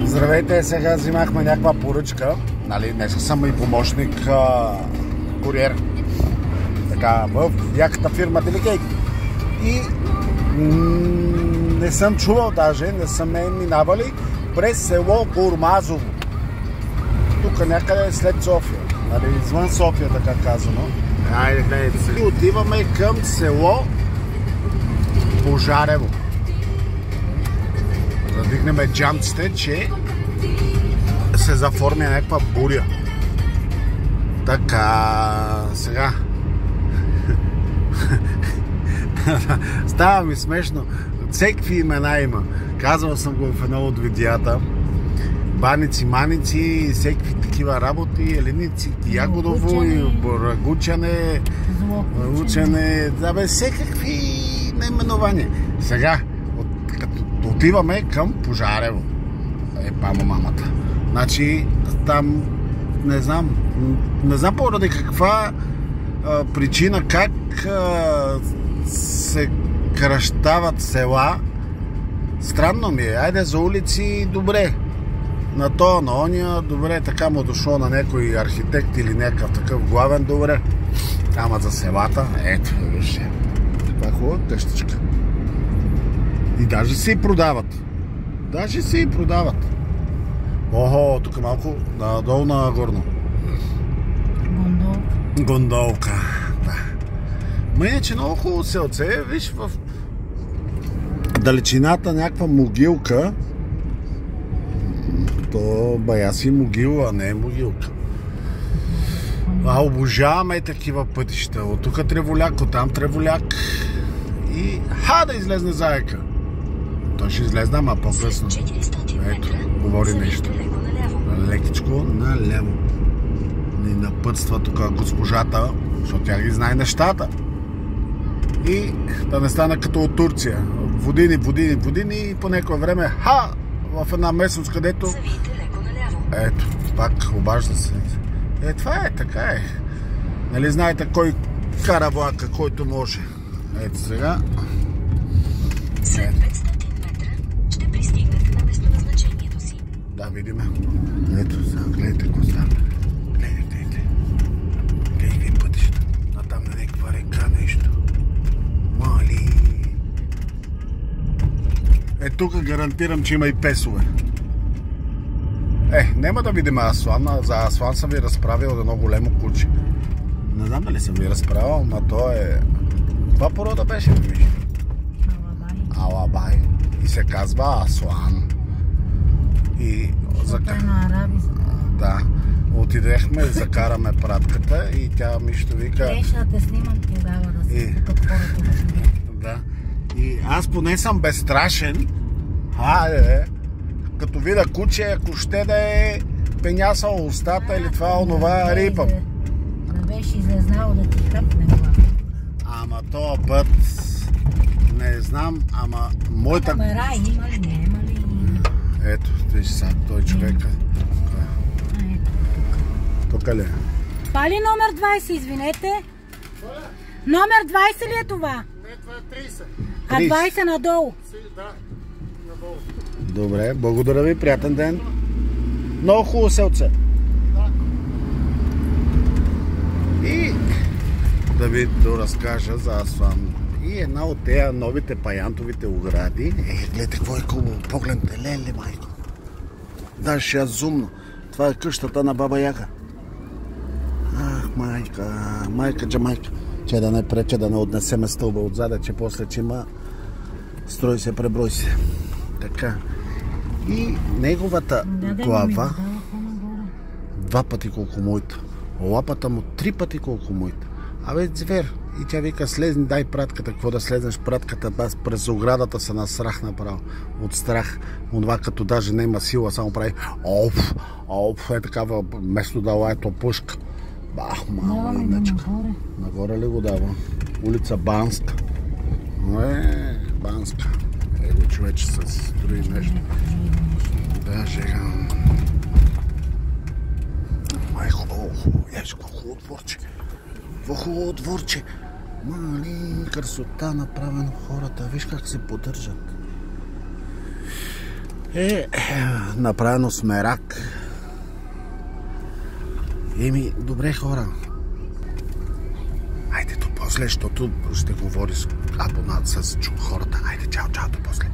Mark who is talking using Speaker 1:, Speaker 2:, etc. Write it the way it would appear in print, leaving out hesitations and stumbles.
Speaker 1: Здравейте, сега взимахме някаква поръчка. Нали, днес съм и помощник куриер. Така, в яката фирма Деликейк. И не съм чувал даже, не съм минавали през село Гурмазово. Тук някъде след София. Нали, извън София, така казано. Айде, гледайте се. И отиваме към село Пожарево. Да дигнем джамците, че се заформя някаква буря. Така, сега. Става ми смешно. Всекакви имена има. Казвал съм го в едно от видеята. Баници, маници, всекакви такива работи, еленици, ягодово и рагучане, учене, всекакви наименования. Сега, като отиваме към Пожарево. Памо мамата. Значи, там не знам поради каква причина, как се кръщават села. Странно ми е. Айде за улици, добре. На то, на ония, добре. Така му дошло на някой архитект или някакъв такъв главен, добре. Ама за селата, ето, вижте. Това е хубава къщичка. И даже се и продават. Охо, тук малко надолу нагорно. Гондолка. Да. Ма иначе много хубаво селце. Виж, в далечината някаква могилка. То бая си могила, а не е могилка. Обожаваме такива пътища. От тук треволяк, от там треволяк. И да излезне заека. Той ще излезне, ама по-късно. Ето, говори нещо. Лекичко наляво. Ни напътства тук госпожата, защото тя ги знае нещата. И да не стане като от Турция. Водини и по някое време в една местност, където ето, пак обажда се. Това е, така е. Нали знаете кой кара влака, който може. Ето сега.
Speaker 2: След 500 метра ще пристигнете на местоназначението си.
Speaker 1: Да, видиме. Ето сега, гледайте какво става. Гледайте пътища. А там на някаква река нещо. Мали. Тук гарантирам, че има и песове. Няма да видим Аслан. За Аслан съм ви разправил едно големо куче. Не знам дали съм ви разправил, но то е... Каква порода беше? Алабай. И се казва Аслан. И... Да. Отидехме, закараме пратката и тя ми ще вика...
Speaker 2: Ще те снимам тогава да си тук хората.
Speaker 1: Да. И аз поне съм безстрашен. Като видя куче, ако ще да е пенясал устата или това, онова, рипам.
Speaker 2: Да беше излезнало да ти хъпне глава.
Speaker 1: Ама този път не знам, ама моята...
Speaker 2: Камера има ли, няма ли?
Speaker 1: Ето, виж сега, той човек. Тук ли е?
Speaker 2: Това ли е номер 20, извинете? Номер 20 ли е това?
Speaker 3: Не, това е 30.
Speaker 2: А 20 надолу?
Speaker 3: Да, надолу.
Speaker 1: Добре, благодаря ви, приятен ден. Много хубаво селце. И да ви доразкажа за Аслан. И една от тези новите паянтовите огради. Гледайте какво е хубаво. Погледнете, леле, майко. Даже ще зумно. Това е къщата на баба Яга. Майка Джамайка. Че да не прече, да не отнесеме стълба отзаде, че после, че има строй се, преброй се. Така. И неговата глава 2 пъти колко моята. Лапата му 3 пъти колко моята. Абе, звер. И тя вика, слезни, дай пратката. Какво да слезнеш пратката? Аз през оградата се насрах направо. От страх. Онова като даже не има сила, само прави е такава, вместо да лаето пушка. Мала нечка. Нагоре ли го дава? Улица Банска. Банска. Его човече се строи нещо. Да, жега. Хубаво. Еш, какво хубаво дворче. Какво хубаво дворче. Мали, красота направено хората. Виж как се поддържат. Направено смерак. Добре, хора. Айде до после, защото ще говори с абонат с хората. Айде, чао, до после.